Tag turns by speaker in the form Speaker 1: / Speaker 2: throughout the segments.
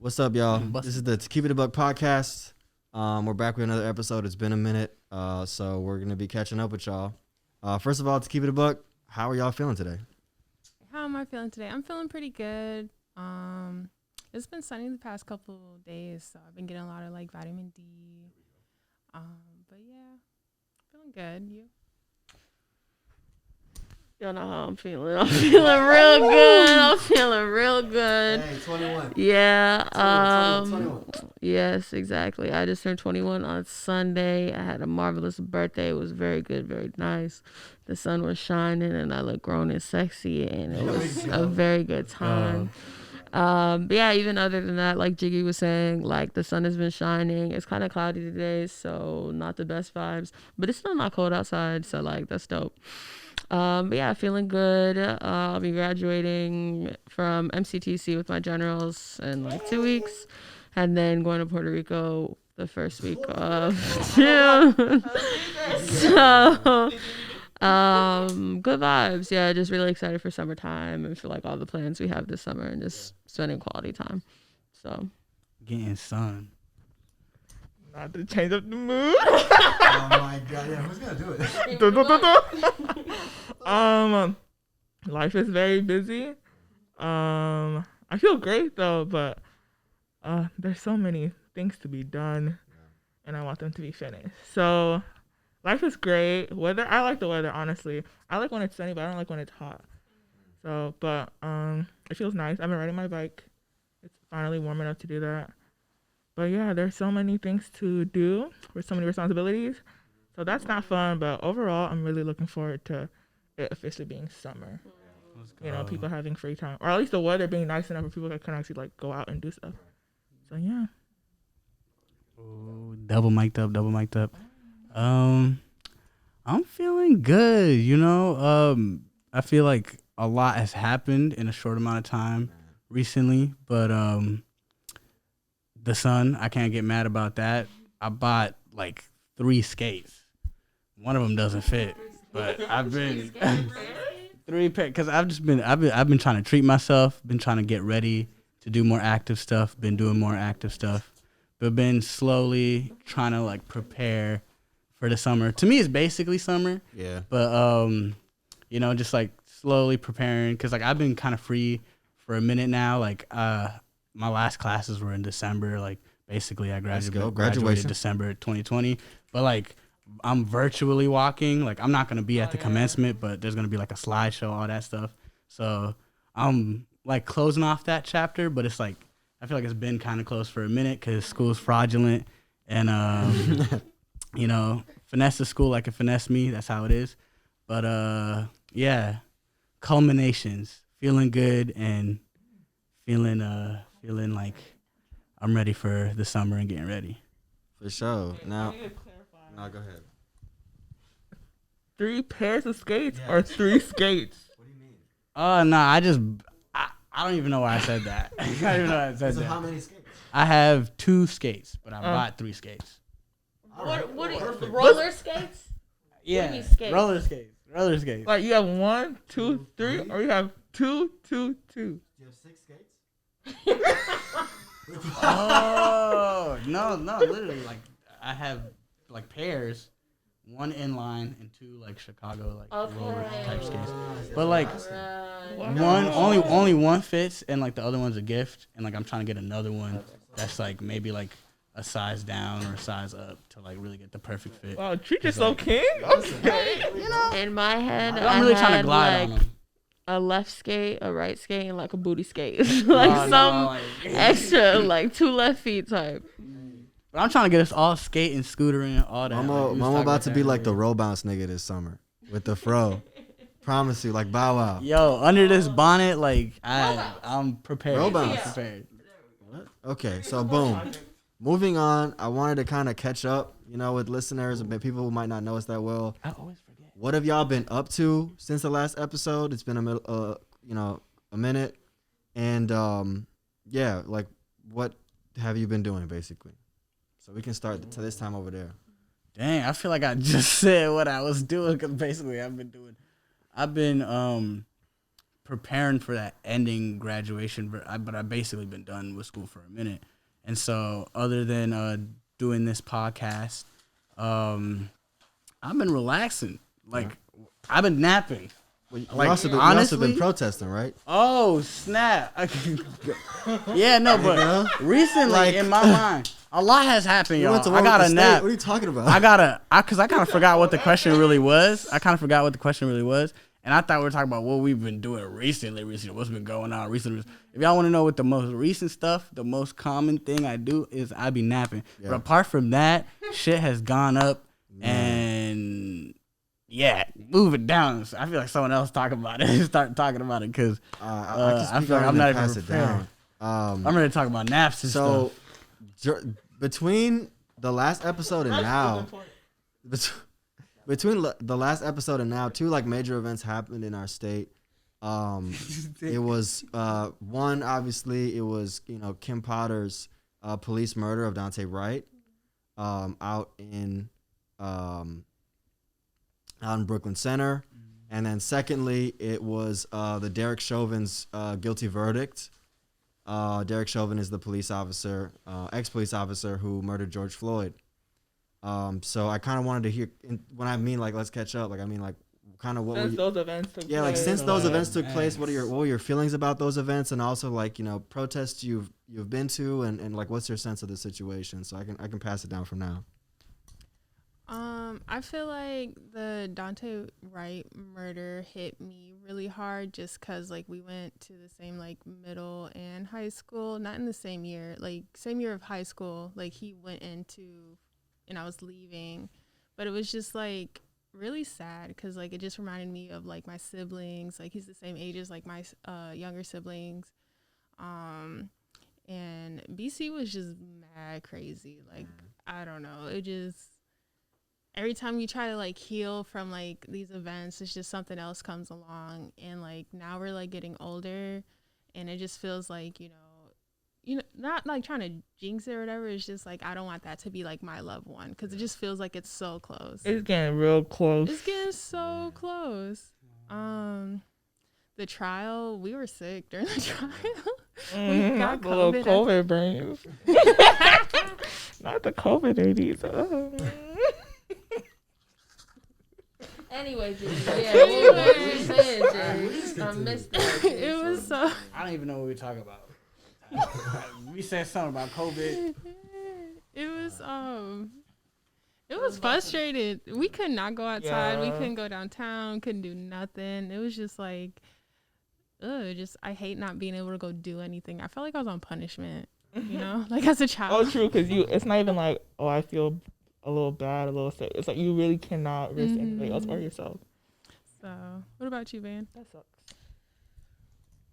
Speaker 1: What's up, y'all? This is the To Keep It a Buck podcast. We're back with another episode. It's been a minute, so we're gonna be catching up with y'all. First of all, To Keep It a Buck, how are y'all feeling today?
Speaker 2: How am I feeling today? I'm feeling pretty good. It's been sunny the past couple of days, so I've been getting a lot of like vitamin D. But yeah, feeling good. You?
Speaker 3: Y'all know how I'm feeling. I'm feeling real good. I'm feeling real good.
Speaker 1: Hey, 21.
Speaker 3: Yeah.
Speaker 1: 21.
Speaker 3: Yes, exactly. I just turned 21 on Sunday. I had a marvelous birthday. It was very good, very nice. The sun was shining, and I looked grown and sexy, and it was a very good time. But yeah, even other than that, like Jiggy was saying, like the sun has been shining. It's kind of cloudy today, so not the best vibes. But it's still not cold outside, so like that's dope. But yeah, feeling good. I'll be graduating from MCTC with my generals in like 2 weeks, and then going to Puerto Rico the first week of June. So, good vibes. Yeah, just really excited for summertime and for like all the plans we have this summer and just spending quality time. So,
Speaker 4: getting sun.
Speaker 5: Not to change up the mood.
Speaker 1: Oh my god, yeah, who's gonna do it?
Speaker 5: Life is very busy. I feel great though, but there's so many things to be done, and I want them to be finished. So, life is great. Weather, I like the weather, honestly. I like when it's sunny, but I don't like when it's hot. So, but it feels nice. I've been riding my bike. It's finally warm enough to do that. But yeah, there's so many things to do with so many responsibilities. So that's not fun, but overall, I'm really looking forward to it officially being summer. You know, people having free time, or at least the weather being nice enough for people that can actually like go out and do stuff. So yeah.
Speaker 4: Oh, double mic'd up. I'm feeling good, you know. I feel like a lot has happened in a short amount of time recently, but the sun, I can't get mad about that. I bought like 3 skates. One of them doesn't fit, but I've been 3 pairs because I've been trying to treat myself, been trying to get ready to do more active stuff, been doing more active stuff, but been slowly trying to like prepare for the summer. To me, it's basically summer.
Speaker 1: Yeah.
Speaker 4: But you know, just like slowly preparing because like I've been kind of free for a minute now. Like my last classes were in December. Like basically, I graduated December 2020. But like I'm virtually walking. Like I'm not gonna be at the commencement, but there's gonna be like a slideshow, all that stuff. So I'm like closing off that chapter, but it's like I feel like it's been kind of close for a minute because school's fraudulent, and you know, finesse the school like it finessed me. That's how it is. But yeah, culminations, feeling good and feeling like I'm ready for the summer and getting ready.
Speaker 1: For sure. Now, no, go ahead.
Speaker 5: 3 pairs of skates or 3 skates?
Speaker 1: What do you mean?
Speaker 4: No, I don't even know why I said that. I don't even know why I said
Speaker 1: So
Speaker 4: that.
Speaker 1: how many skates?
Speaker 4: I have 2 skates, but I bought 3 skates.
Speaker 3: what roller skates?
Speaker 4: Yeah,
Speaker 3: mean skates?
Speaker 4: roller skates.
Speaker 5: Like you have 1, 2, 3, or you have 2, 2, 2.
Speaker 1: Do you have 6 skates?
Speaker 4: Oh no, literally, like I have like pairs, 1 inline and 2 like Chicago like roller type skates. But like only one fits, and like the other one's a gift, and like I'm trying to get another one that's like maybe like a size down or a size up to like really get the perfect fit.
Speaker 5: Wow, treat yourself, king. Okay.
Speaker 4: You know,
Speaker 3: In my head,
Speaker 4: I'm really trying to
Speaker 3: had
Speaker 4: glide
Speaker 3: like
Speaker 4: on them.
Speaker 3: a left skate, a right skate, and like a booty skate. Like extra, like 2 left feet type.
Speaker 4: But I'm trying to get us all skating, scootering, all that.
Speaker 1: Mama about to be like the roll bounce nigga this summer with the fro. Promise you, like Bow Wow.
Speaker 4: Yo, under this bonnet, like I'm prepared.
Speaker 1: Roll bounce.
Speaker 4: I'm prepared.
Speaker 1: Okay, so boom. Moving on, I wanted to kind of catch up, you know, with listeners and people who might not know us that well.
Speaker 4: I always forget.
Speaker 1: What have y'all been up to since the last episode? It's been a minute, and yeah, like what have you been doing basically? So we can start to this time over there.
Speaker 4: Dang, I feel like I just said what I was doing because basically I've been preparing for that ending graduation, but I've basically been done with school for a minute. And so other than doing this podcast, I've been relaxing. Like, I've been napping.
Speaker 1: Well, you also been protesting, right?
Speaker 4: Oh, snap. Yeah, no, but recently in my mind, a lot has happened, y'all. I got a nap.
Speaker 1: What are you talking about?
Speaker 4: Because I kind of forgot what the question really was. And I thought we were talking about what we've been doing recently, what's been going on recently. If y'all want to know what the most recent stuff, the most common thing I do is I be napping. Yeah. But apart from that, shit has gone up and move it down. So I feel like someone else talk about it. Start talking about it because I feel like I'm not even prepared. I'm ready to talk about naps and stuff.
Speaker 1: So between the last episode and now, between the last episode and now, two like major events happened in our state. It was one, obviously, it was Kim Potter's police murder of Dante Wright out in Brooklyn Center, and then secondly, it was the Derek Chauvin's guilty verdict. Derek Chauvin is the police officer, ex-police officer who murdered George Floyd. So I kind of wanted to hear, when I mean like let's catch up, like I mean like kind of what
Speaker 5: since those events took place.
Speaker 1: Like since those events took place, what were your feelings about those events, and also like protests you've been to, and like what's your sense of the situation? So I can pass it down from now.
Speaker 2: I feel like the Dante Wright murder hit me really hard just because, like, we went to the same, like, middle and high school. Not in the same year. Like, same year of high school. Like, he went into, and I was leaving. But it was just, like, really sad because, like, it just reminded me of, like, my siblings. Like, he's the same age as, like, my younger siblings. And BC was just mad crazy. Like, I don't know. It just... Every time you try to, like, heal from, like, these events, it's just something else comes along. And, like, now we're, like, getting older, and it just feels like, you know, not, like, trying to jinx it or whatever. It's just, like, I don't want that to be, like, my loved one because it just feels like it's so close.
Speaker 5: It's getting real close.
Speaker 2: It's getting so close. The trial, we were sick during the trial. We got
Speaker 5: the little COVID brains. Not the COVID babies.
Speaker 3: Anyway, Jiggy, what were you saying, Jiggy? I missed that.
Speaker 2: It was so...
Speaker 4: I don't even know what we're talking about. We said something about COVID.
Speaker 2: It was frustrated. We could not go outside. We couldn't go downtown. Couldn't do nothing. It was just like, I hate not being able to go do anything. I felt like I was on punishment, like as a child.
Speaker 5: Oh, true, because it's not even like, I feel a little bad, a little sick. It's like you really cannot risk anybody else or yourself.
Speaker 2: So, what about you, Van?
Speaker 5: That sucks.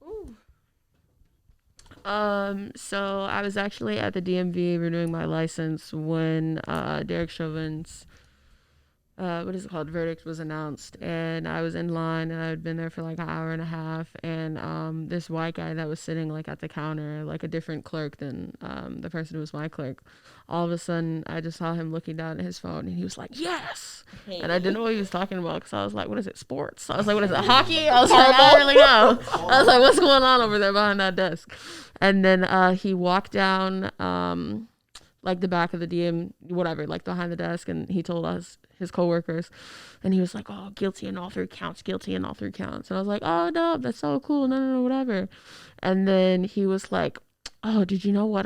Speaker 3: Ooh. So I was actually at the DMV renewing my license when Derek Chauvin's verdict was announced, and I was in line, and I had been there for like an hour and a half, and this white guy that was sitting like at the counter, like a different clerk than the person who was my clerk, all of a sudden I just saw him looking down at his phone, and he was like, yes, and I didn't know what he was talking about because I was like, what is it, sports? I was like, what is it, hockey? I was like, I don't really know. I was like, what's going on over there behind that desk? And then he walked down like the back of the like behind the desk, and he told us, his coworkers, and he was like, oh, guilty in all three counts. And I was like, oh, no, that's so cool. No, whatever. And then he was like, oh, did you know what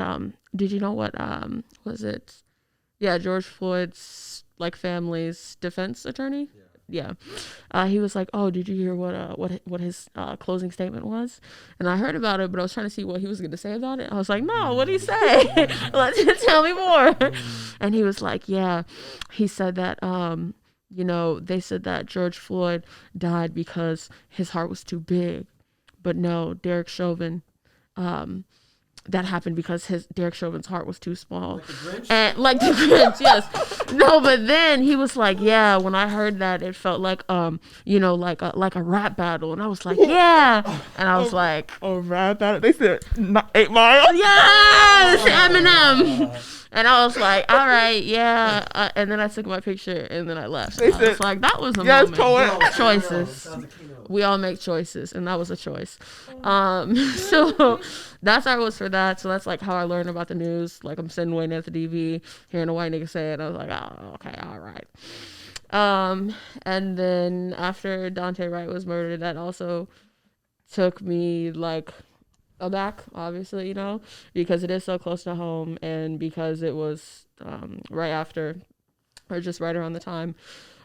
Speaker 3: was it? Yeah, George Floyd's like family's defense attorney. Yeah. He was like, oh, did you hear what his closing statement was? And I heard about it, but I was trying to see what he was going to say about it. I was like, no, what did he say? Tell me more. And he was like, yeah, he said that, they said that George Floyd died because his heart was too big. But no, Derek Chauvin, that happened because Derek Chauvin's heart was too small. Like the Grinch? And like the Grinch, yes. No, but then he was like, yeah, when I heard that, it felt like, like a rap battle. And I was like, yeah. And I was like,
Speaker 5: a rap battle? They said 8 Mile?
Speaker 3: Yes, Eminem. And I was like, all right, yeah. And then I took my picture and then I left. I was like, that was a moment. Choices. We all make choices, and that was a choice. So that's how it was for that. So that's like how I learned about the news. Like I'm sitting waiting at the DV, hearing a white nigga say it. I was like, oh, okay, all right. And then after Dante Wright was murdered, that also took me like aback, obviously, you know, because it is so close to home, and because it was right after, or just right around the time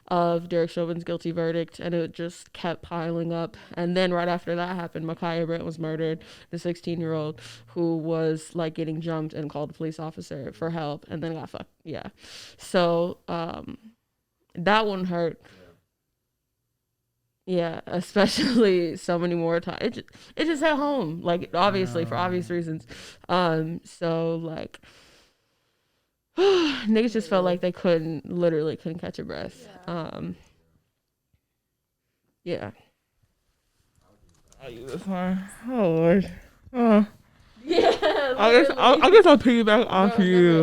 Speaker 3: of Derek Chauvin's guilty verdict, and it just kept piling up. And then right after that happened, Ma'Khia Brent was murdered, the 16-year-old who was like getting jumped and called a police officer for help, and then got fucked. Yeah, so that one hurt. Yeah, especially so many more times. It just hit home, like obviously for obvious reasons. So like niggas just felt like they literally couldn't catch a breath. Yeah.
Speaker 5: I'll use this one. Oh Lord. Oh.
Speaker 3: Yeah.
Speaker 5: I guess I'll piggyback off you.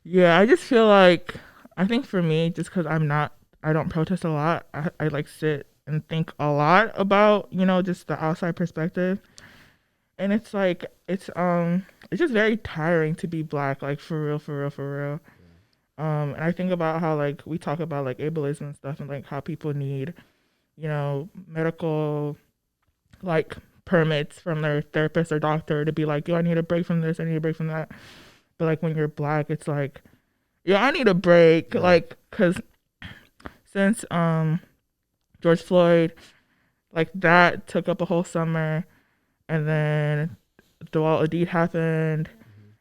Speaker 5: Yeah, I just feel like I think for me, just because I don't protest a lot. I like sit and think a lot about, you know, just the outside perspective. And it's like it's just very tiring to be black, like for real. And I think about how like we talk about like ableism and stuff, and like how people need, you know, medical like permits from their therapist or doctor to be like, yo, I need a break from this, I need a break from that. But like when you're black, it's like, yeah, I need a break, like, cause since George Floyd, like that took up a whole summer, and then Dawal Adid happened,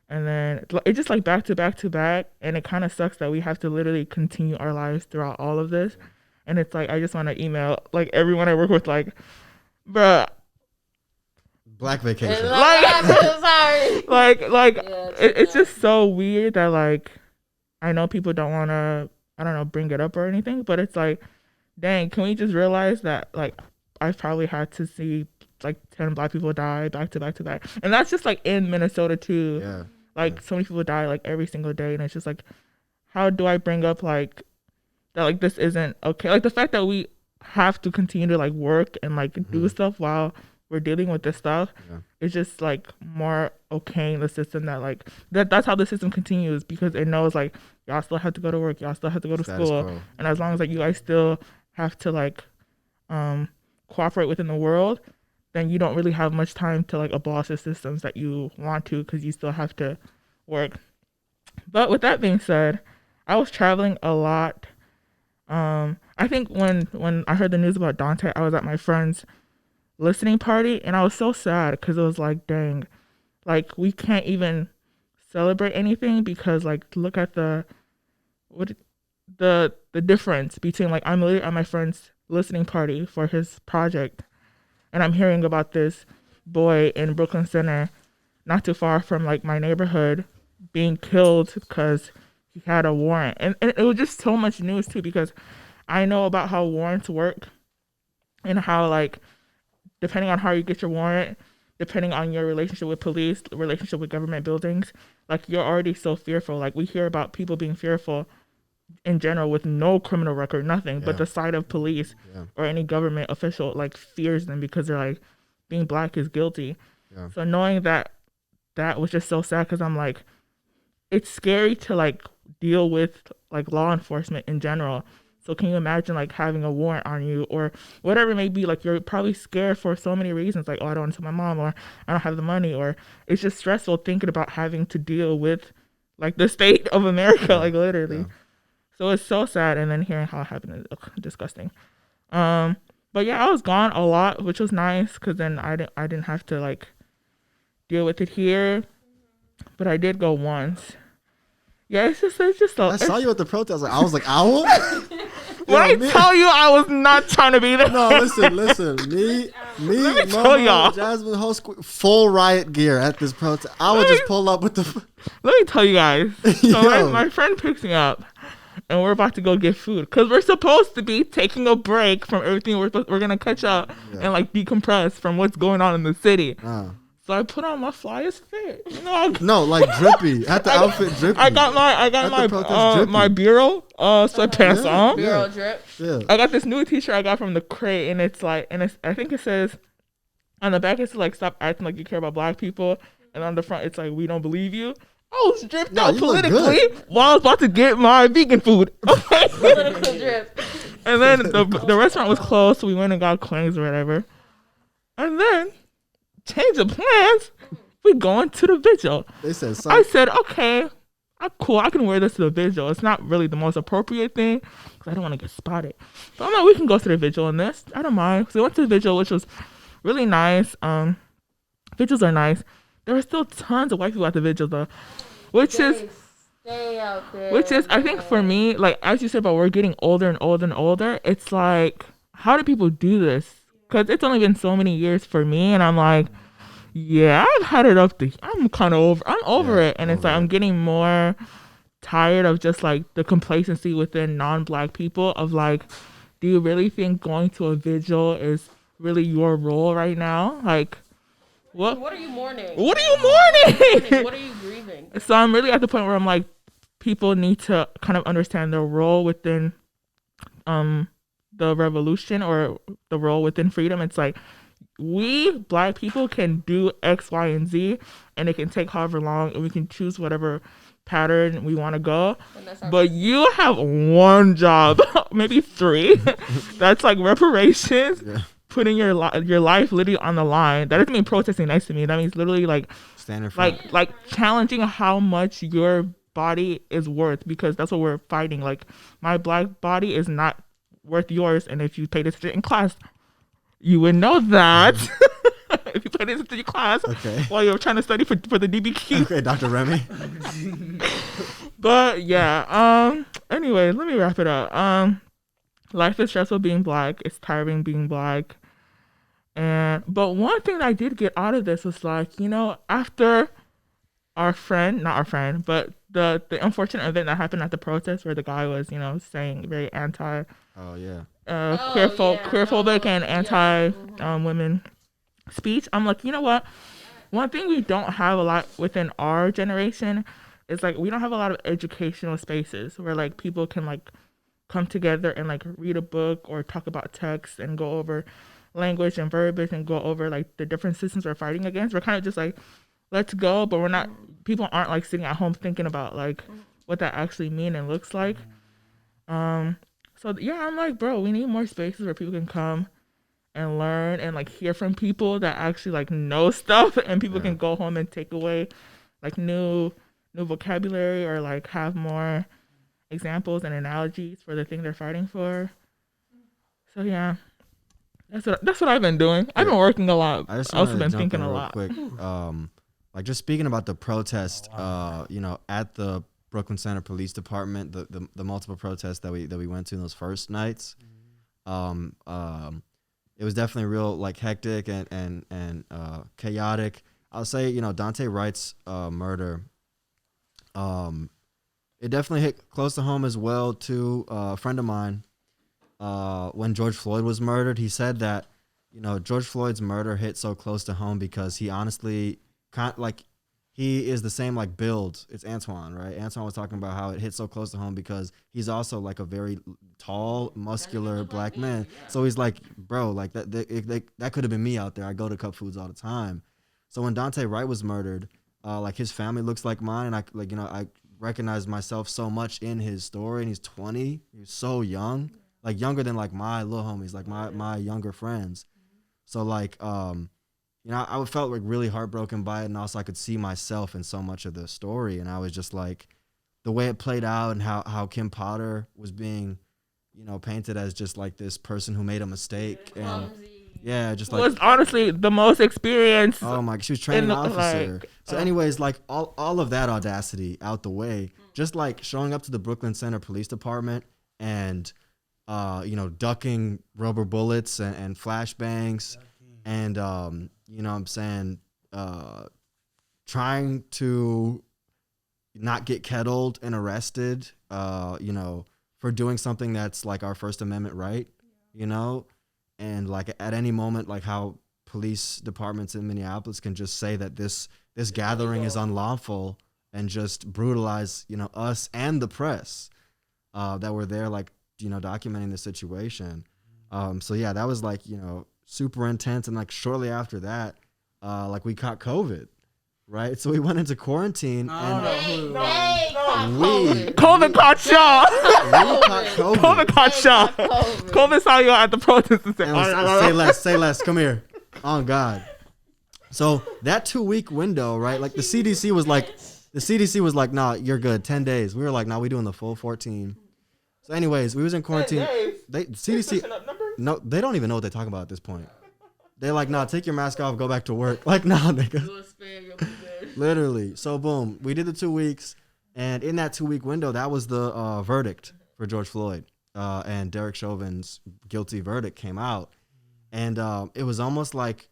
Speaker 5: and then it just like back to back, and it kind of sucks that we have to literally continue our lives throughout all of this. And it's like I just want to email like everyone I work with, like, bruh,
Speaker 1: black vacation.
Speaker 3: Like I'm so sorry.
Speaker 5: Like it's just so weird that like I know people don't want to, I don't know, bring it up or anything, but it's like, dang, can we just realize that like I've probably had to see like 10 black people die back to back, and that's just like in Minnesota too.
Speaker 1: Yeah.
Speaker 5: Like so many people die like every single day, and it's just like, how do I bring up like that, like this isn't okay, like the fact that we have to continue to like work and like do stuff while we're dealing with this stuff. It's just like more okaying the system that like that's how the system continues, because it knows like y'all still have to go to work, y'all still have to go to school, and as long as like you guys still have to like cooperate within the world, then you don't really have much time to like abolish the systems that you want to, because you still have to work. But with that being said, I was traveling a lot. I think when I heard the news about Dante, I was at my friend's listening party, and I was so sad because it was like, dang, like we can't even celebrate anything because like look at the difference between like I'm literally at my friend's listening party for his project, and I'm hearing about this boy in Brooklyn Center, not too far from like my neighborhood, being killed because he had a warrant. And it was just so much news too, because I know about how warrants work and how like depending on how you get your warrant, depending on your relationship with police, relationship with government buildings, like you're already so fearful. Like we hear about people being fearful in general with no criminal record, nothing, but the sight of police or any government official like fears them because they're like, being black is guilty. So knowing that was just so sad, because I'm like, it's scary to like deal with like law enforcement in general. So can you imagine like having a warrant on you or whatever it may be? Like you're probably scared for so many reasons, like, oh, I don't want to tell my mom, or I don't have the money, or it's just stressful thinking about having to deal with like the state of America, like literally. So it's so sad. And then hearing how it happened is disgusting. But yeah, I was gone a lot, which was nice, because then I didn't have to like deal with it here. But I did go once. Yeah, it's just
Speaker 1: I saw you at the protest. I was like, owl?
Speaker 5: When I tell you I was not trying to be there.
Speaker 1: No, listen. Me, Momo, Jasmine, whole full riot gear at this protest. I would just pull up with the...
Speaker 5: Let me tell you guys. So my friend picks me up, and we're about to go get food, because we're supposed to be taking a break from everything. We're going to catch up and like decompress from what's going on in the city. So I put on my flyest fit. You know,
Speaker 1: no, like drippy. Had the outfit drippy.
Speaker 5: I got my bureau sweatpants on.
Speaker 3: Bureau drip.
Speaker 1: Yeah.
Speaker 5: I got this new T-shirt I got from the crate, and it's like, I think it says on the back it's like, stop acting like you care about black people, and on the front it's like, we don't believe you. I was dripped out politically while I was about to get my vegan food. Okay.
Speaker 3: Political drip.
Speaker 5: And then the restaurant was closed, so we went and got Clangs or whatever. And then, change of plans, we going to the vigil.
Speaker 1: They said
Speaker 5: I said, okay, I'm cool. I can wear this to the vigil. It's not really the most appropriate thing because I don't want to get spotted. But I'm like, we can go to the vigil in this. I don't mind. So we went to the vigil, which was really nice. Vigils are nice. There were still tons of white people at the vigil though, which is I think for me, like as you said about we're getting older and older and older, it's like, how do people do this? Because it's only been so many years for me, and I'm like, yeah, I've had it I'm over it, and it's like I'm getting more tired of just like the complacency within non-black people of like, do you really think going to a vigil is really your role right now? Like, what
Speaker 3: are you mourning?
Speaker 5: What are you mourning?
Speaker 3: What are you grieving?
Speaker 5: So I'm really at the point where I'm like, people need to kind of understand their role within the revolution or the role within freedom. It's like, we black people can do X, Y, and Z, and it can take however long, and we can choose whatever pattern we want to go. But you have one job, maybe three. That's like reparations. Yeah. Putting your life literally on the line. That doesn't mean protesting next to me. That means literally like
Speaker 1: standing for
Speaker 5: like challenging how much your body is worth, because that's what we're fighting. Like, my black body is not worth yours, and if you paid attention in class, you would know that. If you paid attention to your class while you're trying to study for the DBQ.
Speaker 1: Okay, Dr. Remy.
Speaker 5: But yeah. Anyway, let me wrap it up. Life is stressful being black. It's tiring being black. But one thing that I did get out of this was like, you know, after not our friend, but the unfortunate event that happened at the protest where the guy was, you know, saying very anti queerphobic and anti women speech. I'm like, you know what? One thing we don't have a lot within our generation is like, we don't have a lot of educational spaces where like people can like come together and like read a book or talk about text and go over language and verbiage and go over like the different systems we're fighting against. We're kind of just like, let's go, but people aren't like sitting at home thinking about like what that actually means and looks like. So yeah, I'm like, bro, we need more spaces where people can come and learn and like hear from people that actually like know stuff, and people can go home and take away like new vocabulary or like have more examples and analogies for the thing they're fighting for. So yeah, that's what I've been doing. I've been working a lot. I've also been thinking a lot.
Speaker 1: Quick, like just speaking about the protest, you know, at the Brooklyn Center Police Department, the multiple protests that we went to in those first nights, it was definitely real like hectic and chaotic. I'll say, you know, Daunte Wright's murder, it definitely hit close to home as well too. A friend of mine, when George Floyd was murdered, he said that, you know, George Floyd's murder hit so close to home because he honestly he is the same like build. It's Antoine, right? Antoine was talking about how it hit so close to home because he's also like a very tall, muscular black man. So he's like, bro, like that could have been me out there. I go to Cup Foods all the time. So when Daunte Wright was murdered, like his family looks like mine, and I recognize myself so much in his story. And he's 20. He's so young, like younger than like my little homies, like my younger friends. So like, you know, I felt like really heartbroken by it, and also I could see myself in so much of the story, and I was just like, the way it played out and how Kim Potter was being, you know, painted as just like this person who made a mistake, and yeah, just like
Speaker 5: was honestly the most experienced.
Speaker 1: Oh my, she was training officer. So anyways, like all of that audacity out the way, just like showing up to the Brooklyn Center Police Department and you know, ducking rubber bullets and flashbangs. And, you know what I'm saying, trying to not get kettled and arrested, you know, for doing something that's like our First Amendment right, you know, and like at any moment, like how police departments in Minneapolis can just say that this gathering is unlawful and just brutalize, us and the press that were there, like, documenting the situation. So yeah, that was like, super intense. And like shortly after that, like we caught COVID, right? So we went into quarantine
Speaker 5: COVID caught y'all. COVID caught y'all. COVID saw you at the protest and said,
Speaker 1: say less, come here. Oh God. So that 2-week window, right? Like the CDC was like, nah, you're good. 10 days. We were like, nah, we doing the full 14. So anyways, we was in quarantine. CDC, no, they don't even know what they're talking about at this point. They're like, nah, take your mask off, go back to work. Like, nah, nigga. Literally. So boom, we did the 2 weeks. And in that 2-week window, that was the verdict for George Floyd. And Derek Chauvin's guilty verdict came out. And it was almost like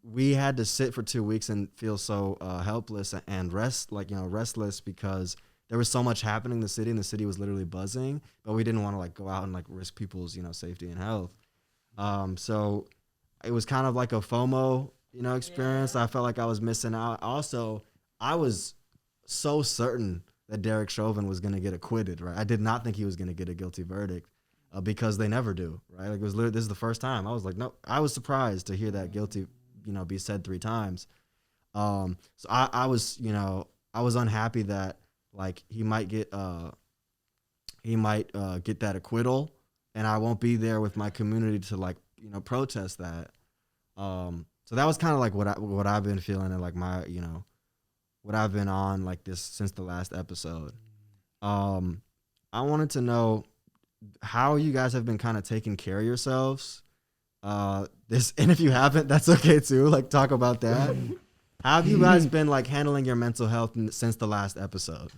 Speaker 1: we had to sit for 2 weeks and feel so helpless and restless because there was so much happening in the city, and the city was literally buzzing, but we didn't want to like go out and like risk people's, safety and health. So it was kind of like a FOMO, experience. I felt like I was missing out. Also, I was so certain that Derek Chauvin was going to get acquitted, right? I did not think he was going to get a guilty verdict because they never do, right? Like it was literally, this is the first time. I was like, no, I was surprised to hear that guilty, be said 3 times. So I was, I was unhappy that like he might get that acquittal, and I won't be there with my community to like, protest that. So that was kind of like what I've been feeling, and like my, what I've been on like this since the last episode. I wanted to know how you guys have been kind of taking care of yourselves. And if you haven't, that's okay too. Like talk about that. How have you guys been like handling your mental health since the last episode?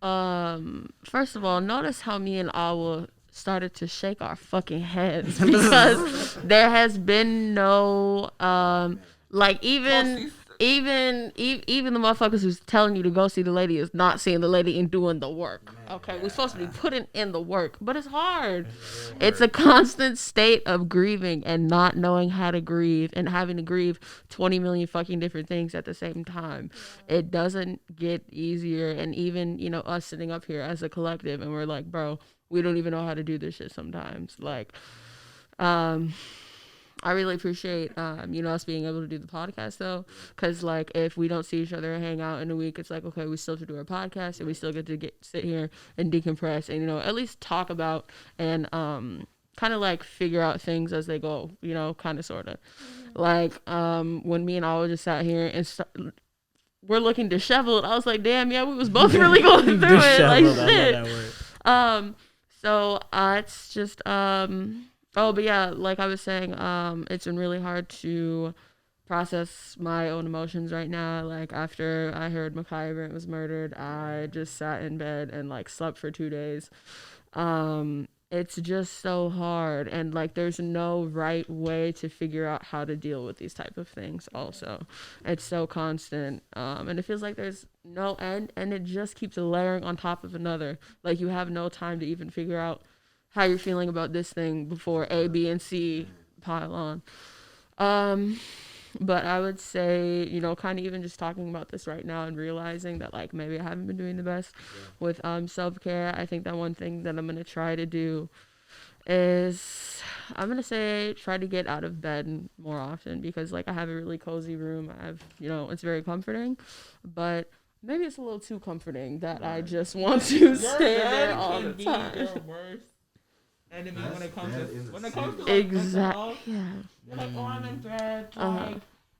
Speaker 3: First of all, notice how me and Awa started to shake our fucking heads because there has been no like even the motherfuckers who's telling you to go see the lady is not seeing the lady and doing the work. Okay, we're supposed to be putting in the work, but it's hard. It's a constant state of grieving and not knowing how to grieve and having to grieve 20 million fucking different things at the same time. It doesn't get easier. And even, us sitting up here as a collective and we're like, bro, we don't even know how to do this shit sometimes. Like, I really appreciate, us being able to do the podcast, though, because, like, if we don't see each other and hang out in a week, it's like, okay, we still have to do our podcast, and we still get to sit here and decompress and, at least talk about and kind of, like, figure out things as they go, kind of, sort of. Like, when me and Awa just sat here and we're looking disheveled, I was like, damn, yeah, we was both really going through it. Like, shit. So it's just, oh, but yeah, like I was saying, it's been really hard to process my own emotions right now. Like, after I heard Ma'Khia Brent was murdered, I just sat in bed and, like, slept for 2 days. It's just so hard. And, like, there's no right way to figure out how to deal with these type of things also. It's so constant. And it feels like there's no end, and it just keeps layering on top of another. Like, you have no time to even figure out how you're feeling about this thing before A, B, and C pile on. But I would say, kind of even just talking about this right now and realizing that, like, maybe I haven't been doing the best with self-care. I think that one thing that I'm going to try to do is, I'm going to say, try to get out of bed more often, because, like, I have a really cozy room. I have, it's very comforting, but maybe it's a little too comforting that I just want to stay there all the time.
Speaker 5: Enemy when it comes to
Speaker 3: like, exactly. Yeah.
Speaker 5: You're like, oh, I'm in bed, like,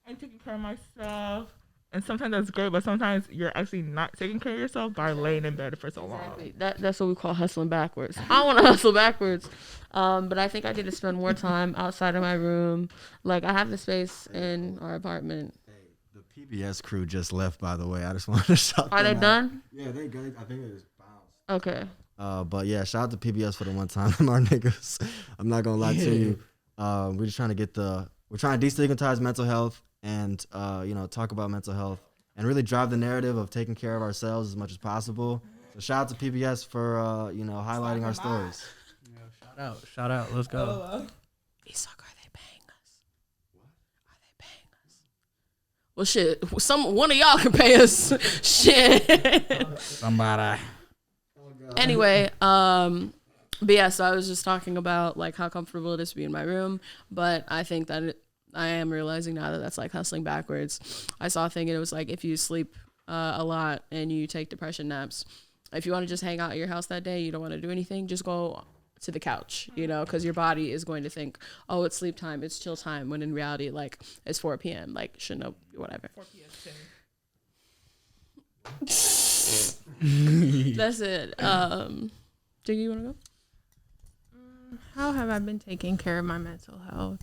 Speaker 5: I'm taking care of myself, and sometimes that's great, but sometimes you're actually not taking care of yourself by laying in bed for so long.
Speaker 3: That's what we call hustling backwards. I want to hustle backwards, but I think I need to spend more time outside of my room. Like, I have the space in our apartment.
Speaker 1: The PBS crew just left, by the way. I just wanted to shout them out.
Speaker 3: Are they done?
Speaker 1: Yeah, they good. I think they just bounced.
Speaker 3: Okay.
Speaker 1: But yeah, shout out to PBS for the one time. Our niggas. I'm not gonna lie to you. We're just trying to we're trying to destigmatize mental health and talk about mental health and really drive the narrative of taking care of ourselves as much as possible. So shout out to PBS for highlighting our stories.
Speaker 4: Shout out. Let's go.
Speaker 3: Isak, are they paying us? Are they paying us? Well, shit. One of y'all can pay us. Shit.
Speaker 4: Somebody.
Speaker 3: Anyway, but yeah, so I was just talking about like how comfortable it is to be in my room, but I think that I am realizing now that that's like hustling backwards. I saw a thing and it was like if you sleep a lot and you take depression naps, if you want to just hang out at your house that day, you don't want to do anything, just go to the couch, you know, because your body is going to think, oh, it's sleep time, it's chill time, when in reality, like, it's 4 p.m. Like, shouldn't know, whatever. 4 p.m. That's it. Jiggy, you want to go?
Speaker 2: How have I been taking care of my mental health?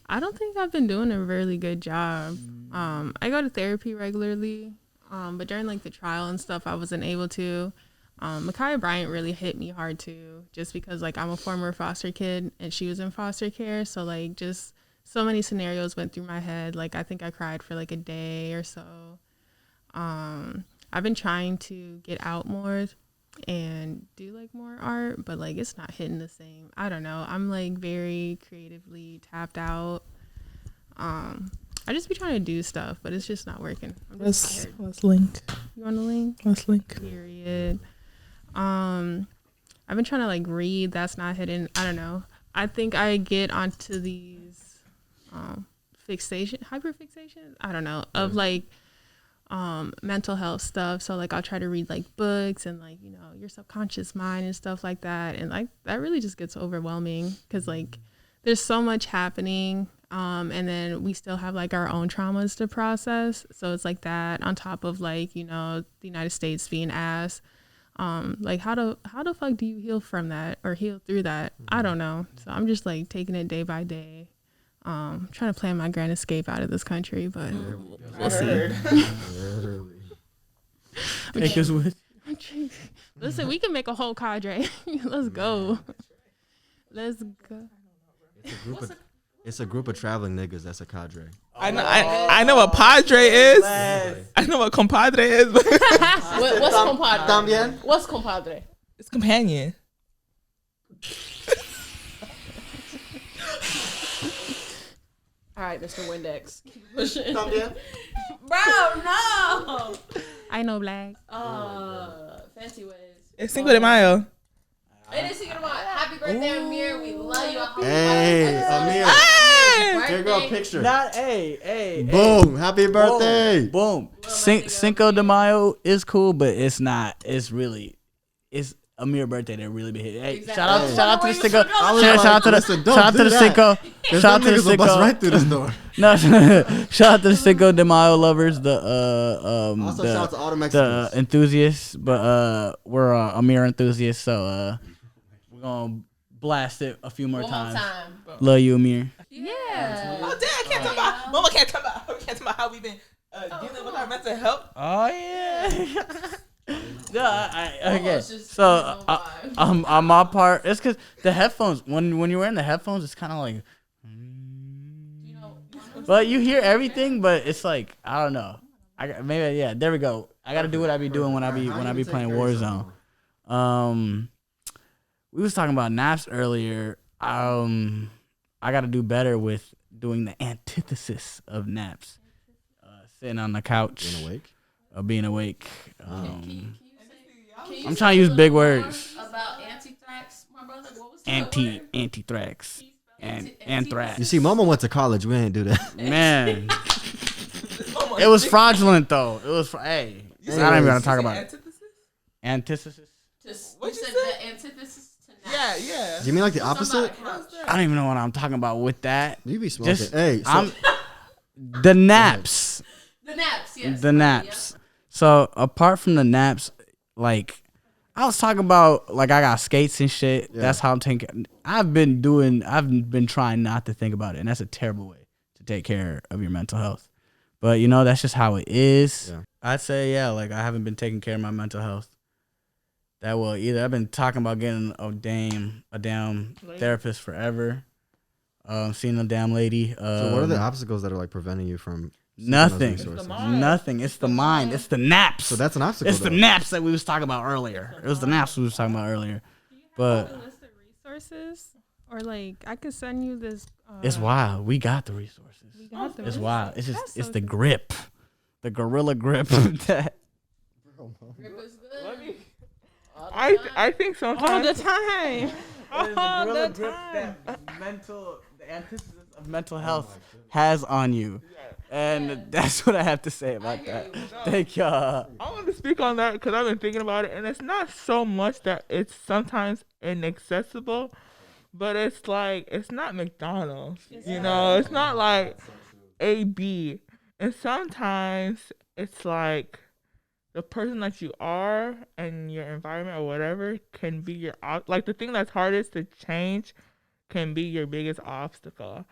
Speaker 2: I don't think I've been doing a really good job. I go to therapy regularly, but during like the trial and stuff, I wasn't able to. Micaiah Bryant really hit me hard too, just because like I'm a former foster kid and she was in foster care. So like just so many scenarios went through my head. Like I think I cried for like a day or so. I've been trying to get out more and do like more art, but like it's not hitting the same. I don't know. I'm like very creatively tapped out. I just be trying to do stuff, but it's just not working.
Speaker 5: Let's link.
Speaker 2: You want to link?
Speaker 5: Let's link.
Speaker 2: Period. I've been trying to like read. That's not hitting. I don't know. I think I get onto these hyperfixation. I don't know, of like mental health stuff. So like I'll try to read like books and like, you know, your subconscious mind and stuff like that. And like that really just gets overwhelming because like there's so much happening. And then we still have like our own traumas to process. So it's like that on top of like, you know, the United States being ass. Like how the fuck do you heal from that or heal through that? I don't know. So I'm just like taking it day by day. Trying to plan my grand escape out of this country, but we'll see.
Speaker 4: Take us with.
Speaker 2: Listen, we can make a whole cadre. Let's go. Let's go.
Speaker 1: It's a group of traveling niggas. That's a cadre.
Speaker 5: I know what padre is. I know what compadre is.
Speaker 3: What's compadre?
Speaker 1: También?
Speaker 3: What's compadre?
Speaker 5: It's companion.
Speaker 3: All right, Mr. Windex. Bro, no.
Speaker 2: I know black.
Speaker 3: Fancy ways.
Speaker 5: It's Cinco de Mayo.
Speaker 3: It is Cinco de Mayo. Happy birthday, Amir. We love you.
Speaker 1: Hey, Amir.
Speaker 5: Hey!
Speaker 1: Here go a picture.
Speaker 4: Not hey.
Speaker 1: Boom. Happy birthday.
Speaker 4: Boom. Cinco de Mayo is cool, but it's not. It's Amir's birthday that really be hitting. Hey,
Speaker 3: Exactly.
Speaker 4: shout out to the Cinco.
Speaker 1: Shout out to the Cinco.
Speaker 4: Shout out to the Cinco.
Speaker 1: Right through this door.
Speaker 4: No, shout out to the Cinco de Mayo lovers,
Speaker 1: Also, shout out to all the Mexicans.
Speaker 4: the enthusiasts, but we're Amir enthusiasts, so we're gonna blast it a few more
Speaker 3: One more
Speaker 4: times.
Speaker 3: time.
Speaker 4: Love you, Amir.
Speaker 3: Yeah.
Speaker 5: Oh, damn, I can't talk about. Mama can't talk about how we've been dealing with our mental health.
Speaker 4: Oh yeah. Yeah, okay.
Speaker 3: it's just
Speaker 4: So
Speaker 3: no
Speaker 4: on my part, it's because the headphones. When you're wearing the headphones, it's kind of like.
Speaker 3: You know,
Speaker 4: But you hear everything, but it's like I don't know. There we go. I gotta do what I be doing when I be playing Warzone. We was talking about naps earlier. I gotta do better with doing the antithesis of naps. Sitting on the couch.
Speaker 1: Being awake.
Speaker 4: Being awake.
Speaker 3: can you
Speaker 4: I'm
Speaker 3: say
Speaker 4: trying to
Speaker 3: a
Speaker 4: use
Speaker 3: little
Speaker 4: big
Speaker 3: more
Speaker 4: words.
Speaker 3: about anthrax, my brother. What was the
Speaker 4: Anthrax. And anthrax.
Speaker 1: You see, Momo went to college. We ain't do that.
Speaker 4: Man, it was fraudulent though. It was. Hey, I'm not even gonna talk about it. Antithesis.
Speaker 3: What'd you
Speaker 5: say?
Speaker 3: The antithesis to naps.
Speaker 5: Yeah.
Speaker 1: You mean like the opposite?
Speaker 4: I don't even know what I'm talking about with that.
Speaker 1: You be smoking.
Speaker 4: Just
Speaker 1: Hey, so,
Speaker 4: I'm the naps.
Speaker 3: The naps, yes.
Speaker 4: The naps. So apart from the naps, like I was talking about, like I got skates and shit.
Speaker 1: Yeah.
Speaker 4: That's how I'm taking. I've been trying not to think about it, and that's a terrible way to take care of your mental health. But you know, that's just how it is.
Speaker 1: Yeah.
Speaker 4: I'd say like I haven't been taking care of my mental health that well either. I've been talking about getting a damn therapist forever. Seeing a damn lady.
Speaker 1: So what are the obstacles that are like preventing you from
Speaker 4: Nothing.
Speaker 1: seeking those resources?
Speaker 4: Nothing. It's the mind. It's the naps.
Speaker 1: So that's an obstacle.
Speaker 4: It's the
Speaker 1: though.
Speaker 4: naps that we was talking about earlier. It was the naps we was talking about earlier. But
Speaker 2: List of resources. Or like I could send you this.
Speaker 4: It's wild. We got the resources. It's wild. It's just it's the grip, the gorilla grip. That
Speaker 5: I think sometimes
Speaker 2: all the time. All
Speaker 4: gorilla
Speaker 2: the
Speaker 4: grip
Speaker 2: time.
Speaker 4: the antithesis of mental health has on you. And that's what I have to say about that. Thank y'all.
Speaker 5: I want to speak on that because I've been thinking about it, and it's not so much that it's sometimes inaccessible, but it's like it's not McDonald's, It's not like AB, and sometimes it's like the person that you are and your environment or whatever can be like the thing that's hardest to change can be your biggest obstacle.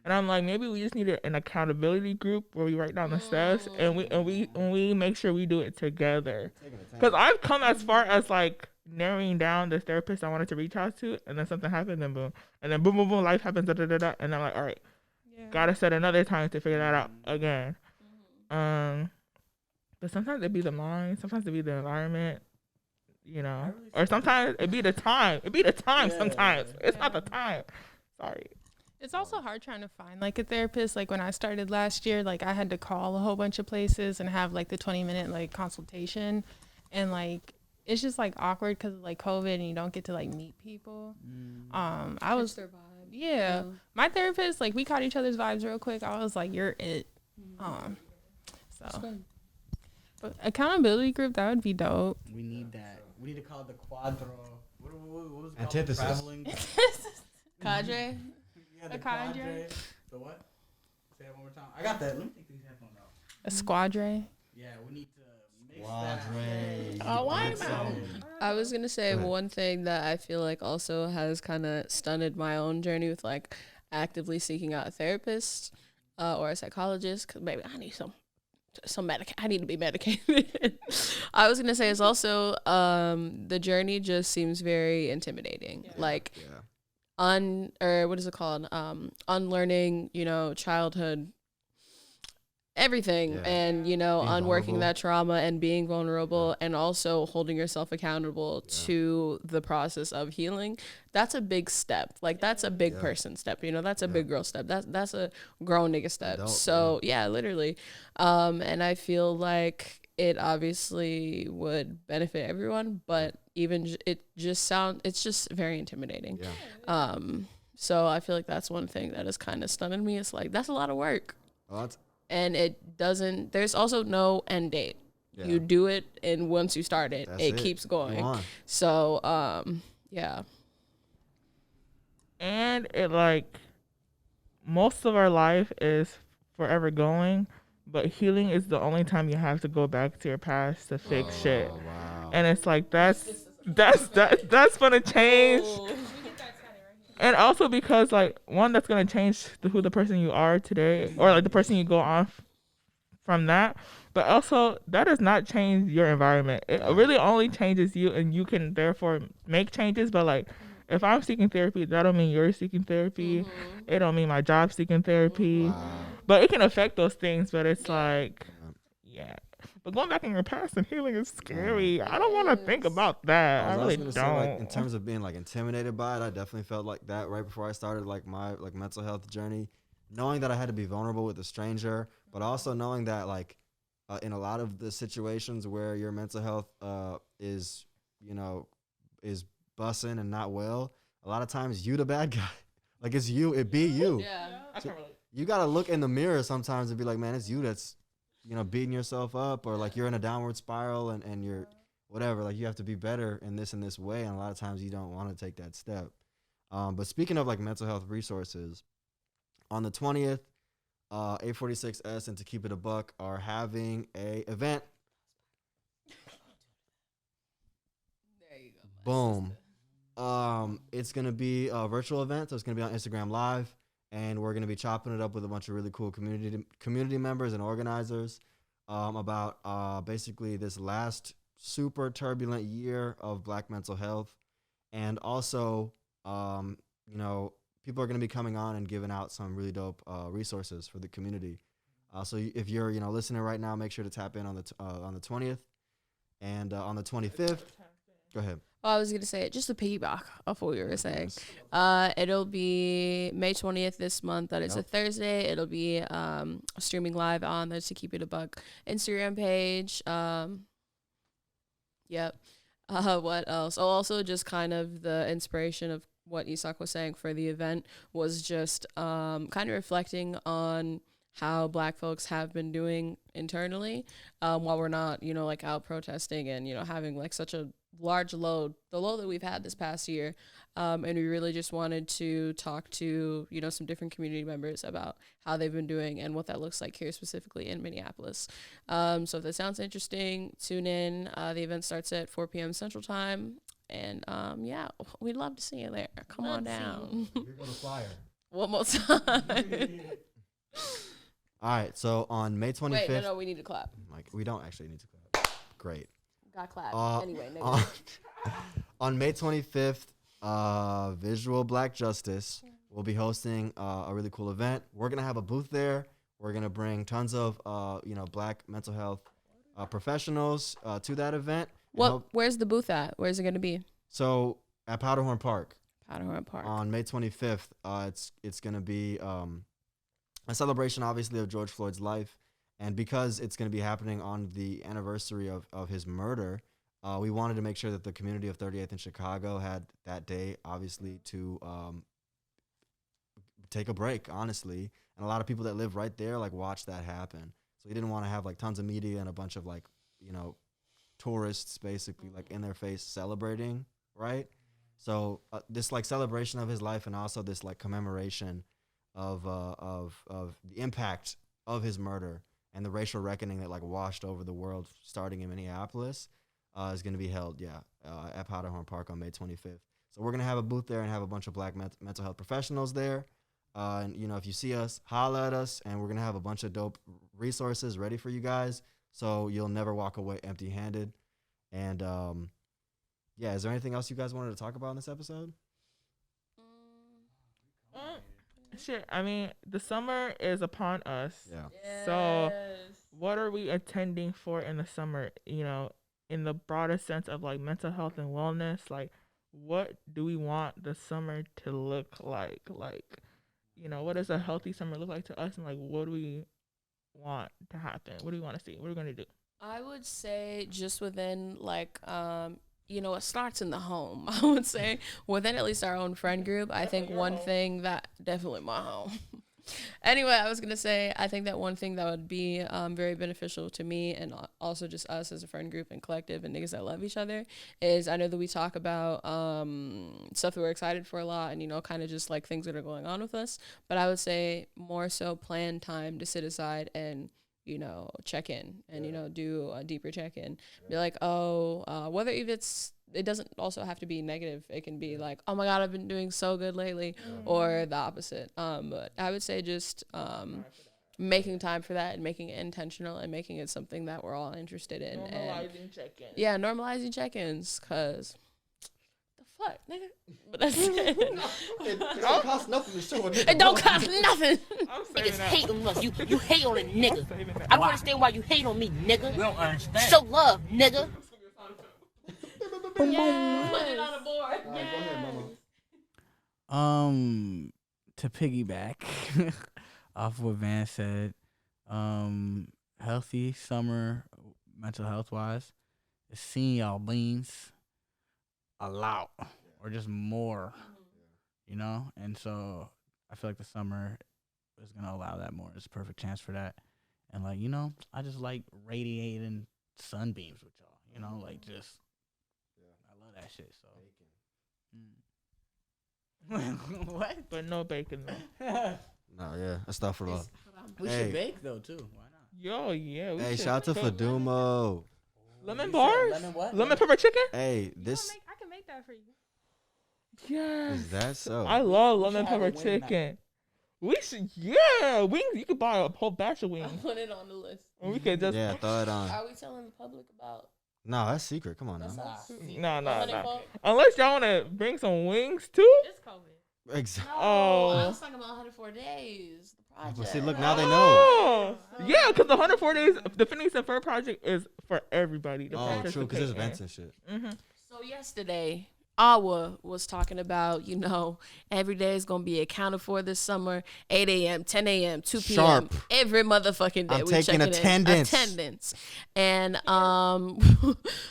Speaker 5: And I'm like, maybe we just need an accountability group where we write down the steps and we make sure we do it together. Because I've come as far as like narrowing down the therapist I wanted to reach out to, and then something happened, and boom, boom, boom, life happens, and I'm like, all right, gotta set another time to figure that out again. But sometimes it be the mind, sometimes it be the environment, or sometimes it be the time. It be the time sometimes. It's not the time. Sorry.
Speaker 2: It's also hard trying to find like a therapist. Like when I started last year, like I had to call a whole bunch of places and have like the 20-minute like consultation, and like it's just like awkward because of like COVID and you don't get to like meet people. I was their vibe. Yeah, my therapist, like we caught each other's vibes real quick. I was like, you're it. So but accountability group, that would be dope.
Speaker 4: We need that. We need to call it the quadro. What was it called?
Speaker 1: Antithesis.
Speaker 4: Traveling.
Speaker 3: Cadre.
Speaker 4: Yeah, the
Speaker 2: A cadre?
Speaker 4: cadre. The what? Say it one more time. I got that. Let me take these headphones out.
Speaker 2: A squadre.
Speaker 4: Yeah, we need to mix that.
Speaker 2: Oh, why not?
Speaker 3: I was gonna say one thing that I feel like also has kind of stunted my own journey with like actively seeking out a therapist or a psychologist, because baby, I need some I need to be medicated. I was gonna say it's also the journey just seems very intimidating. Like what is it called? Unlearning, childhood everything, and being unworking vulnerable. That trauma and being vulnerable, and also holding yourself accountable to the process of healing. That's a big step. Like that's a big person step, that's a big girl step. That's a grown nigga step. Adult, so literally. And I feel like it obviously would benefit everyone, but even it's just very intimidating. So I feel like that's one thing that has kind of stunned me. It's like that's a lot of work. And there's also no end date. You do it, and once you start it, it keeps going. So,
Speaker 5: And it like, most of our life is forever going, but healing is the only time you have to go back to your past to fix shit. Wow. And it's like, that's gonna change. And also because, like, one, that's going to change who the person you are today, or, like, the person you go on from that. But also, that does not change your environment. It really only changes you, and you can, therefore, make changes. But, like, if I'm seeking therapy, that don't mean you're seeking therapy. It don't mean my job's seeking therapy. Wow. But it can affect those things, but it's like, But going back in your past and healing is scary. I don't want to think about that. I really don't. Say,
Speaker 1: like, in terms of being like intimidated by it, I definitely felt like that right before I started like my like mental health journey, knowing that I had to be vulnerable with a stranger, but also knowing that like in a lot of the situations where your mental health is bussing and not well, a lot of times you the bad guy. Like it's you, it be you.
Speaker 3: Yeah.
Speaker 1: So you gotta look in the mirror sometimes and be like, man, it's you that's beating yourself up, or like you're in a downward spiral and you're whatever, like you have to be better in this way, and a lot of times you don't want to take that step. But speaking of like mental health resources, on the 20th, 846S and To Keep It a Buck are having a event.
Speaker 3: There you go.
Speaker 1: Boom. It's gonna be a virtual event, so it's gonna be on Instagram Live. And we're going to be chopping it up with a bunch of really cool community members and organizers about basically this last super turbulent year of Black mental health. And also, people are going to be coming on and giving out some really dope resources for the community. So if you're listening right now, make sure to tap in on the 20th. And on the 25th, go ahead.
Speaker 3: I was gonna say, just to piggyback off what we were saying, it'll be May 20th this month. That is a Thursday. It'll be streaming live on the To Keep It a Buck Instagram page. Yep. What else? Oh, also just kind of the inspiration of what Isak was saying for the event was just kind of reflecting on how Black folks have been doing internally while we're not, like out protesting and, having like such a large load, the load that we've had this past year. And we really just wanted to talk to, some different community members about how they've been doing and what that looks like here specifically in Minneapolis. So if that sounds interesting, tune in. The event starts at 4 p.m. Central Time. And yeah, we'd love to see you there. Come on down.
Speaker 1: You're going to flyer.
Speaker 3: One more time.
Speaker 1: All right, so on May 25th.
Speaker 3: Wait, no, we need to clap.
Speaker 1: Like, we don't actually need to clap. Great.
Speaker 3: Got clap. Anyway,
Speaker 1: on May 25th, Visual Black Justice will be hosting a really cool event. We're gonna have a booth there. We're gonna bring tons of Black mental health professionals to that event.
Speaker 3: Where's the booth at? Where's it gonna be?
Speaker 1: So at Powderhorn Park.
Speaker 3: On
Speaker 1: May 25th, it's gonna be a celebration, obviously, of George Floyd's life. And because it's going to be happening on the anniversary of his murder, we wanted to make sure that the community of 38th in Chicago had that day, obviously, to take a break, honestly. And a lot of people that live right there, watch that happen. So we didn't want to have, tons of media and a bunch of, tourists, basically, in their face celebrating, right? So this, celebration of his life and also this, commemoration of the impact of his murder and the racial reckoning that washed over the world starting in Minneapolis is going to be held, at Powderhorn Park on May 25th. So we're going to have a booth there and have a bunch of Black mental health professionals there. And, if you see us, holla at us, and we're going to have a bunch of dope resources ready for you guys so you'll never walk away empty-handed. And, is there anything else you guys wanted to talk about in this episode?
Speaker 5: Sure. I mean, the summer is upon us.
Speaker 1: Yeah.
Speaker 3: Yes.
Speaker 5: So what are we attending for in the summer, in the broader sense of mental health and wellness? What do we want the summer to look like? What does a healthy summer look like to us? And what do we want to happen? What do we want to see? What are we going to do?
Speaker 3: I would say just within it starts in the home. I would say within at least our own friend group. I think one thing that definitely my home. Anyway, I was going to say, I think that one thing that would be very beneficial to me and also just us as a friend group and collective and niggas that love each other is I know that we talk about stuff that we're excited for a lot and, kind of just things that are going on with us. But I would say more so plan time to sit aside and, check in and, do a deeper check in. Be like, whether if it doesn't also have to be negative. It can be oh my God, I've been doing so good lately, or the opposite. But I would say just making time for that and making it intentional and making it something that we're all interested in.
Speaker 5: Normalizing check-ins.
Speaker 3: Yeah, normalizing check-ins, because the fuck, nigga? But that's it.
Speaker 1: It don't cost nothing to show a nigga.
Speaker 3: It don't cost nothing.
Speaker 6: Niggas hate on us. You hate on a nigga. I don't understand why you hate on me, nigga.
Speaker 7: We don't understand.
Speaker 6: Show love, nigga.
Speaker 3: Yeah. Put it on the board.
Speaker 1: All right, go ahead, Momo.
Speaker 4: To piggyback off what Van said, healthy summer mental health wise is seeing y'all beans a lot or just more, and so I feel like the summer is gonna allow that more. It's a perfect chance for that. And I just like radiating sunbeams with y'all, just I love that shit. So what?
Speaker 5: But no bacon though.
Speaker 1: No, yeah, astaghfirullah.
Speaker 4: We should bake though too. Why not?
Speaker 5: Yo, yeah.
Speaker 1: Hey, shout out to Fadumo.
Speaker 5: Lemon bars?
Speaker 4: Lemon what?
Speaker 5: Lemon pepper chicken?
Speaker 1: Hey,
Speaker 2: I can make that for you.
Speaker 5: Yes.
Speaker 1: is that so?
Speaker 5: I love lemon
Speaker 4: have a
Speaker 5: pepper
Speaker 4: wing
Speaker 5: chicken. We should, yeah, wings. You could buy a whole batch of
Speaker 3: I'll
Speaker 5: wings.
Speaker 3: put it on the list.
Speaker 5: And we could just,
Speaker 1: Yeah, throw it on.
Speaker 3: Are we telling the public about
Speaker 1: No, that's secret. Come on now.
Speaker 5: no. Unless y'all want to bring some wings too?
Speaker 2: It's COVID.
Speaker 1: Exactly.
Speaker 5: Oh.
Speaker 3: I was talking about 104 days. The project.
Speaker 1: But see, look, now they know.
Speaker 5: Oh, yeah, because the 104 days, the Phineas and Ferb project is for everybody. To
Speaker 1: Oh, true, because there's
Speaker 5: participate
Speaker 1: events and shit.
Speaker 5: in. Mhm.
Speaker 7: So yesterday, Awa was talking about, every day is going to be accounted for this summer, 8 a.m., 10 a.m., 2 p.m.
Speaker 1: Sharp.
Speaker 7: Every motherfucking day.
Speaker 1: I'm
Speaker 7: we
Speaker 1: taking
Speaker 7: checking
Speaker 1: attendance.
Speaker 7: And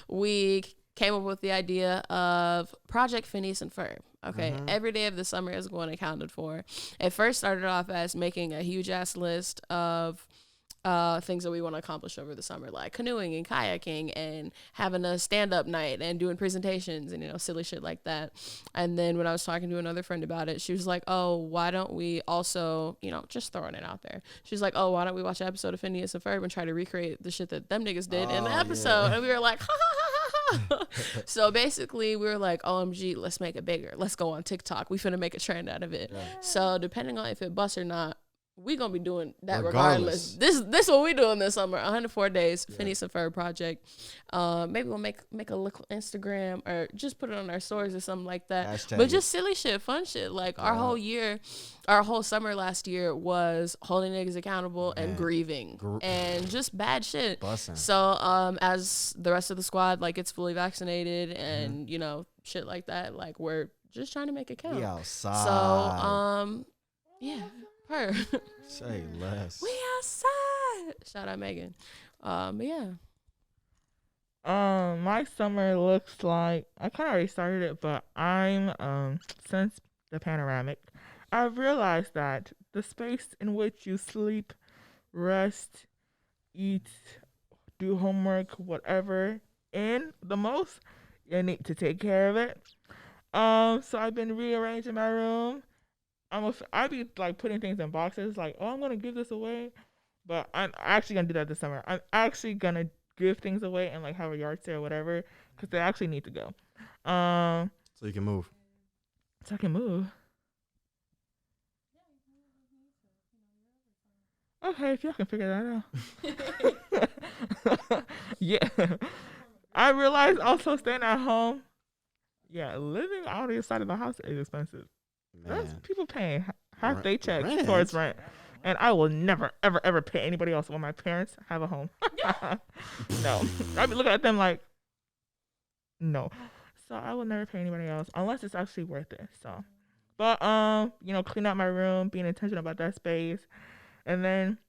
Speaker 7: we came up with the idea of Project Phineas and Ferb. Okay, every day of the summer is going accounted for. It first started off as making a huge ass list of things that we want to accomplish over the summer, like canoeing and kayaking and having a stand-up night and doing presentations and silly shit like that. And then when I was talking to another friend about it, she was like, oh, why don't we also, just throwing it out there, she's like, oh, why don't we watch an episode of Phineas and Ferb and try to recreate the shit that them niggas did in the episode. And we were like, ha ha ha ha. So basically we were like, OMG, let's make it bigger, let's go on TikTok, we finna make a trend out of it. So depending on if it busts or not, we gonna be doing that regardless. This what we doing this summer. 104 days, Phineas and Ferb project. Maybe we'll make a little Instagram or just put it on our stories or something like that.
Speaker 1: Hashtag
Speaker 7: but just silly shit, fun shit. Like our whole summer last year was holding niggas accountable and grieving and just bad shit.
Speaker 1: Bussin'.
Speaker 7: So as the rest of the squad gets fully vaccinated and shit like that, we're just trying to make it count.
Speaker 1: We outside.
Speaker 7: So yeah. Her.
Speaker 1: Say less.
Speaker 7: We outside. Shout out Megan. But yeah.
Speaker 5: My summer looks like I kind of already started it, but I'm since the panoramic, I've realized that the space in which you sleep, rest, eat, do homework, whatever, in the most, you need to take care of it. So I've been rearranging my room. I be putting things in boxes, I'm gonna give this away, but I'm actually gonna do that this summer. I'm actually gonna give things away and have a yard sale or whatever, because they actually need to go.
Speaker 1: So you can move.
Speaker 5: So I can move. Okay, if y'all can figure that out. Yeah. I realized also staying at home. Yeah, living on the other side of the house is expensive. That's people paying half their checks towards rent. And I will never, ever, ever pay anybody else when my parents have a home. No. I'd be looking at them like, no. So I will never pay anybody else unless it's actually worth it. So, but, clean out my room, being intentional about that space. And then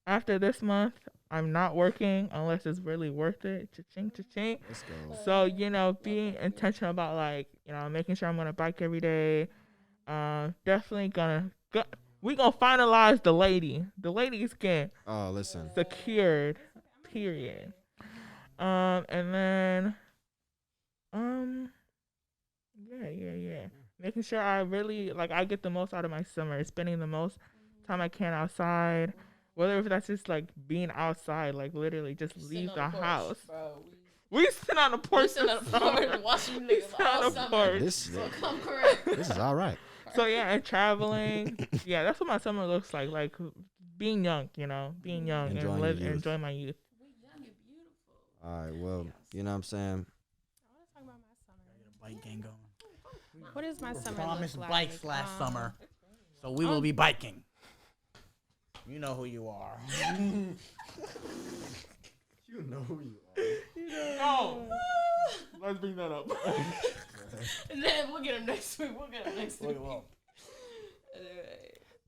Speaker 5: after this month, I'm not working unless it's really worth it. Cha-ching, cha-ching.
Speaker 1: Let's go.
Speaker 5: So, being intentional about making sure I'm going to bike every day. Definitely we gonna finalize the lady's getting secured, period. And then yeah, making sure I really I get the most out of my summer, spending the most time I can outside, whether if that's just being outside, literally just leave the house. Bro, we sit on the porch.
Speaker 7: Watching niggas all summer.
Speaker 1: This
Speaker 7: come correct.
Speaker 1: This is all right.
Speaker 5: So yeah, and traveling. Yeah, that's what my summer looks like. Being young, being young and enjoying my youth.
Speaker 7: We young and beautiful.
Speaker 1: All right, well, you know what I'm saying?
Speaker 2: I want to talk about my summer.
Speaker 4: Bike gang going.
Speaker 2: What is my summer
Speaker 4: Promised
Speaker 2: look
Speaker 4: bikes
Speaker 2: like?
Speaker 4: last summer, so we will be biking. You know who you are.
Speaker 1: You know who you are.
Speaker 5: No. Let's bring that up.
Speaker 7: And then we'll get him next week.
Speaker 4: We will.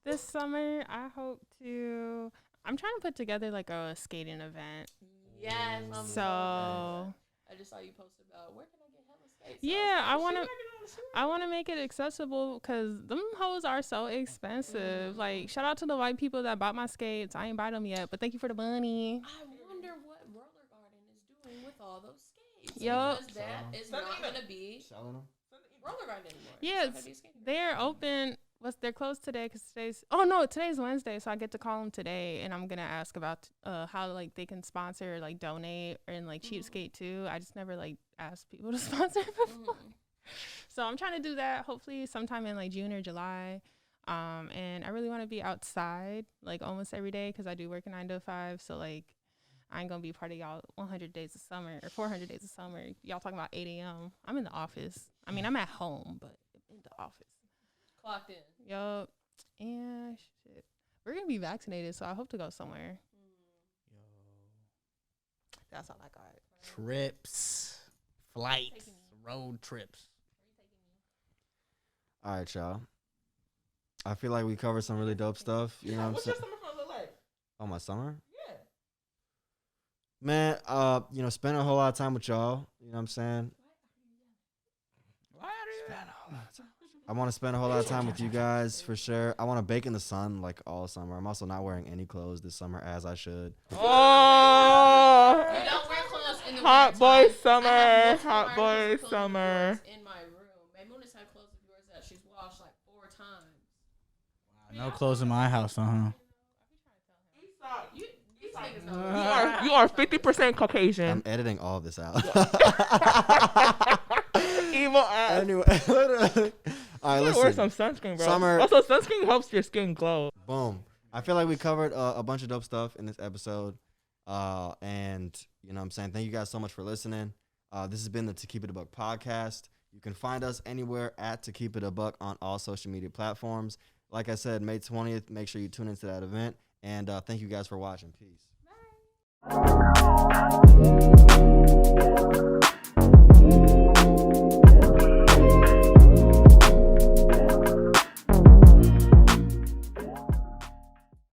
Speaker 2: This summer, I hope to. I'm trying to put together a skating event.
Speaker 7: Yes.
Speaker 2: So
Speaker 7: I just saw you post about where can I get hella skates.
Speaker 2: yeah, I want to make it accessible because them hoes are so expensive. Shout out to the white people that bought my skates. I ain't buy them yet, but thank you for the money.
Speaker 7: I wonder what Roller Garden is doing with all those skates.
Speaker 2: Yup.
Speaker 7: Because that is not going to be
Speaker 1: Selling them?
Speaker 7: Roller Garden anymore.
Speaker 2: Yes, they're open. They're closed today because today's Wednesday, so I get to call them today, and I'm gonna ask about how they can sponsor, donate, and cheapskate too. I just never asked people to sponsor before, so I'm trying to do that. Hopefully, sometime in June or July. And I really want to be outside almost every day because I do work a 9 to 5. So I ain't gonna be part of y'all 100 days of summer or 400 days of summer. Y'all talking about 8 a.m. I'm in the office. I mean, I'm at home, but in the office.
Speaker 7: Clocked in.
Speaker 2: Yup. And shit. We're going to be vaccinated, so I hope to go somewhere.
Speaker 4: Yo.
Speaker 2: That's all I got.
Speaker 4: Trips. flights, road trips.
Speaker 1: All right, y'all. I feel like we covered some really dope stuff. You know what I'm saying?
Speaker 5: What's your summer fun look like?
Speaker 1: Oh, my summer?
Speaker 5: Yeah.
Speaker 1: Man, spend a whole lot of time with y'all. You know what I'm saying? I want to spend a whole lot of time with you guys for sure. I want to bake in the sun like all summer. I'm also not wearing any clothes this summer as I should.
Speaker 5: Oh,
Speaker 7: You don't wear clothes in the
Speaker 5: hot
Speaker 7: wintertime.
Speaker 5: boy summer,
Speaker 7: I have
Speaker 5: hot
Speaker 7: multiple
Speaker 5: boy
Speaker 7: articles of clothing of
Speaker 5: summer.
Speaker 7: yours in my room. Maymuna's had clothes of yours that she's washed like 4 times.
Speaker 4: No clothes in my house,
Speaker 5: You are 50% Caucasian.
Speaker 1: I'm editing all this out.
Speaker 5: Evil ass.
Speaker 1: Anyway, all right,
Speaker 5: You
Speaker 1: listen.
Speaker 5: wear some sunscreen, bro.
Speaker 1: Summer-
Speaker 5: Also, sunscreen helps your skin glow.
Speaker 1: Boom. I feel like we covered a bunch of dope stuff in this episode. And, you know what I'm saying? Thank you guys so much for listening. This has been the To Keep It a Buck podcast. You can find us anywhere at To Keep It a Buck on all social media platforms. Like I said, May 20th, make sure you tune into that event. And thank you guys for watching. Peace.
Speaker 7: Bye.